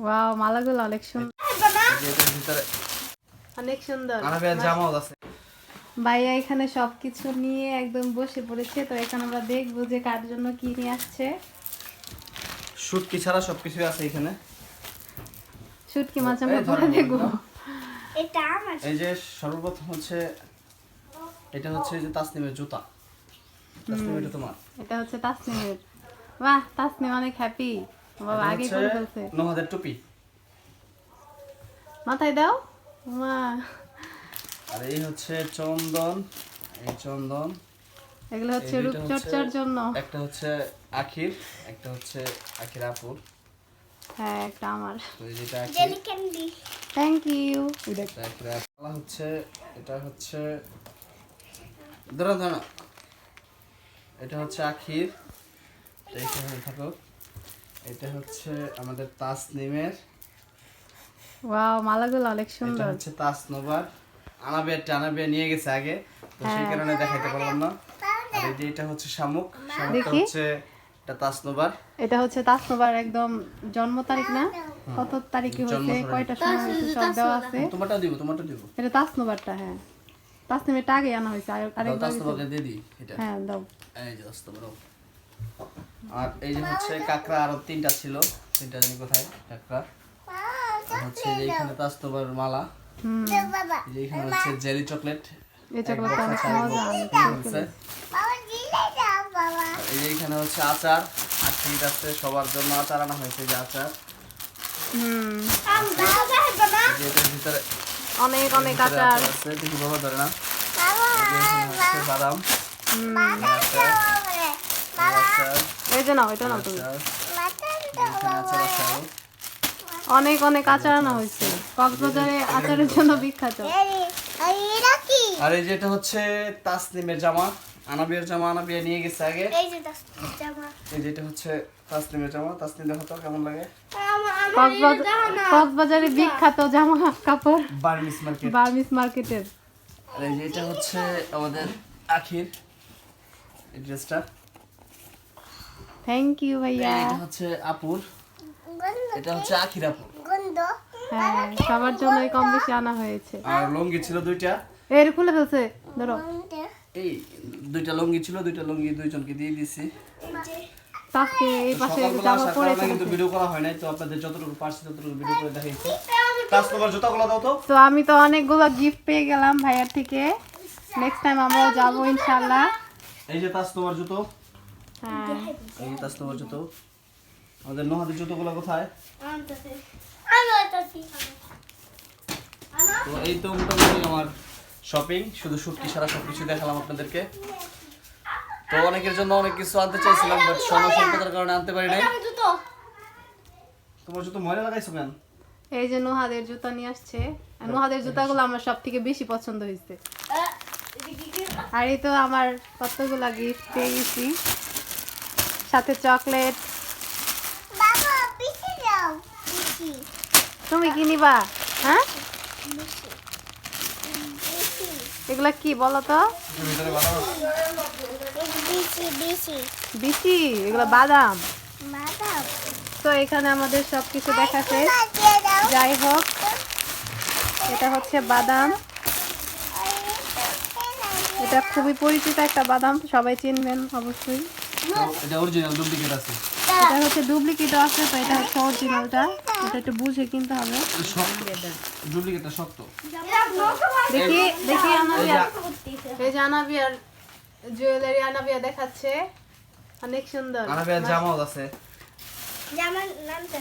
Wow, মালাগুলো অনেক সুন্দর। এটার ভিতরে অনেক সুন্দর। আনাবিয়ার জামাও আছে। ভাইয়া এখানে সবকিছু নিয়ে একদম বসে পড়েছে। তো এখানে আমরা দেখবো যে কার জন্য কি নিয়ে আসছে। শুটকি ছাড়া সবকিছু আছে এখানে। শুটকি মাছ আমরা পরে দেখবো। এটা আমার এই যে সর্বপ্রথম হচ্ছে এটা হচ্ছে এই যে তাসনিমের জুতা। তাসনিম এটা তোমার। এটা হচ্ছে তাসনিমের। বাহ, তাসনিম অনেক হ্যাপি। বাবা এটা আগে হচ্ছে করে ফেলছে। নোহাদের টুপি। মাথায় দাও। মা, আর এই হচ্ছে চন্দন, এই চন্দন। এগুলো হচ্ছে এই দুইটা রূপচর্চার জন্য। একটা হচ্ছে আখির, একটা হচ্ছে আখির আপুর। হ্যাঁ, একটা আমার। তো এই যেটা আখির, জেলি ক্যান্ডি থ্যাংক ইউ। তারপরে আপলা হচ্ছে এটা হচ্ছে দাঁড়া দাঁড়া, এটা হচ্ছে আখির, এইখানে থাকো। এটা হচ্ছে আমাদের তাসনিমের, ওয়াও, মালাগুলো অনেক এটা সুন্দর। হচ্ছে তাসনোবার। আনাবিয়া নিয়ে গেছে আগে, তো সেই কারণে দেখাইতে পারলাম না। আর এই যে এটা হচ্ছে শামুক, শামুকটা দেখি। হচ্ছে এটা তাসনোবার। এটা হচ্ছে তাসনোবার একদম জন্ম তারিখ না, কত তারিখে জন্ম হয়েছে, তারিখ। কয়টা সময় হয়েছে সব দেওয়া আছে। তোমারটা দিব, তোমারটা দিব। এটা তাসনোবারটা। হ্যাঁ, তাসনিমেরটা আগে আনা হয়েছে আরেকবার। তাসনোবারকে দিয়ে দিই এটা। হ্যাঁ দাও। এই যে তাসনোবার। আর এই যে হচ্ছে কাকড়া, আরো তিনটা ছিল, তিনটা জানি কোথায় কাকড়া। আর হচ্ছে যে এখানে তাসনোবার মালা, বাবা এই যে এখানে হচ্ছে জেলি চকলেট। এই চকলেটটা অনেক মজা। আমি হচ্ছে বাবা দিলে দাও বাবা এই যে এখানে হচ্ছে আচার, আর ঠিক আছে সবার জন্য আচার আনা হয়েছে, এই যে আচার। বাবা বাবা এই যে এটার ভিতরে অনেক অনেক ভিতরে আচার। আছে, দেখি বাবা ধরে না। বাবা এই যে এখানে হচ্ছে বাদাম আচার, এই আচার, এই যে নাও, এটা নাও তুমি। আচার, মাথা এখানে আচার আছে আরো। অনেক অনেক আচার আনা হয়েছে। কক্সবাজারে আচারের জন্য বিখ্যাত। এটা কি আর এই যে এটা হচ্ছে তাসনিমের জামা, আনাবিয়ার জামা, আনাবিয়া নিয়ে গেছে আগে। এই যে জামা এই যে এটা হচ্ছে তাসনিমের জামা। তাসনিম দেখো তো কেমন লাগে। কক্সবাজারে বিখ্যাত জামা কাপড় বার্মিস মার্কেট। বার্মিস মার্কেটের। আর এই যে এটা হচ্ছে আমাদের আখির, এই ড্রেসটা। থ্যাংক ইউ ভাইয়া। এটা হচ্ছে আপুর, গন্ধ এটা হচ্ছে আখির আপুর। গন্ধ হ্যাঁ, সবার জন্যই কম বেশি আনা হয়েছে। আর লুঙ্গি ছিল দুইটা, এর খুলে ফেলছে, ধরো। গন্ধ এই দুইটা লুঙ্গি ছিল, দুইটা লুঙ্গি দুইজনকে দিয়ে দিছি। তাকে এই তো পাশে সকালবেলা জামা আসার পরে কারণে কিন্তু ভিডিও করা হয় নাই, তো আপনাদের যতটুকু পারছি ততটুকু ভিডিও করে দেখাইছি। কাস্টমার জুতাগুলো দাও তো। তো আমি তো অনেকগুলো গিফট পেয়ে গেলাম ভাইয়ার থেকে। নেক্সট টাইম আমরাও যাবো ইনশাআল্লাহ। এই যে তাসনোবার জুতো, হ্যাঁ, এই যে তাসনোবার জুতো। আমাদের নোহাদের জুতোগুলো কোথায়? আমি ওইটাছি তো এই তো মোটামুটি আমার শপিং, শুধু শুটকি ছাড়া সবকিছু দেখালাম আপনাদেরকে। তো অনেকের জন্য অনেক কিছু আনতে চাইছিলাম, বাট সময় স্বল্পতার কারণে আনতে পারি নাই। জুতো তোমার জুতো ময়লা লাগাইছো কেন? এই যে নোহাদের জুতা নিয়ে আসছে। আর নোহাদের জুতাগুলো আমার সব থেকে বেশি পছন্দ হয়েছে। আর এই তো আমার কতগুলা গিফট পেয়ে গেছি, সাথে চকলেট। বাবা পিছে যাও পিছে তুমি কি নিবা? হ্যাঁ, পিছে এগুলা কি বলো তো? ভিতরে বানাও। পিছে পিছে বিচি, এগুলা বাদাম। মাদাম তো এখানে আমাদের সবকিছু দেখা শেষ। দিয়ে দাও যাই হোক, এটা হচ্ছে বাদাম। এটা খুবই পরিচিত একটা বাদাম, সবাই চিনবেন অবশ্যই। এটা অরিজিনাল, ডুপ্লিকেট আছে। এটা হচ্ছে ডুপ্লিকেটও আছে, তো এটা হচ্ছে অরিজিনালটা। এটা একটু বুঝে কিনতে হবে। ডুপ্লিকেটটা শক্ত। দেখি দেখি আনাবিয়া, এই যে আনাবিয়ার জুয়েলারি আনাবিয়া দেখাচ্ছে, অনেক সুন্দর। আনাবিয়ার জামাও আছে। জামার নামটা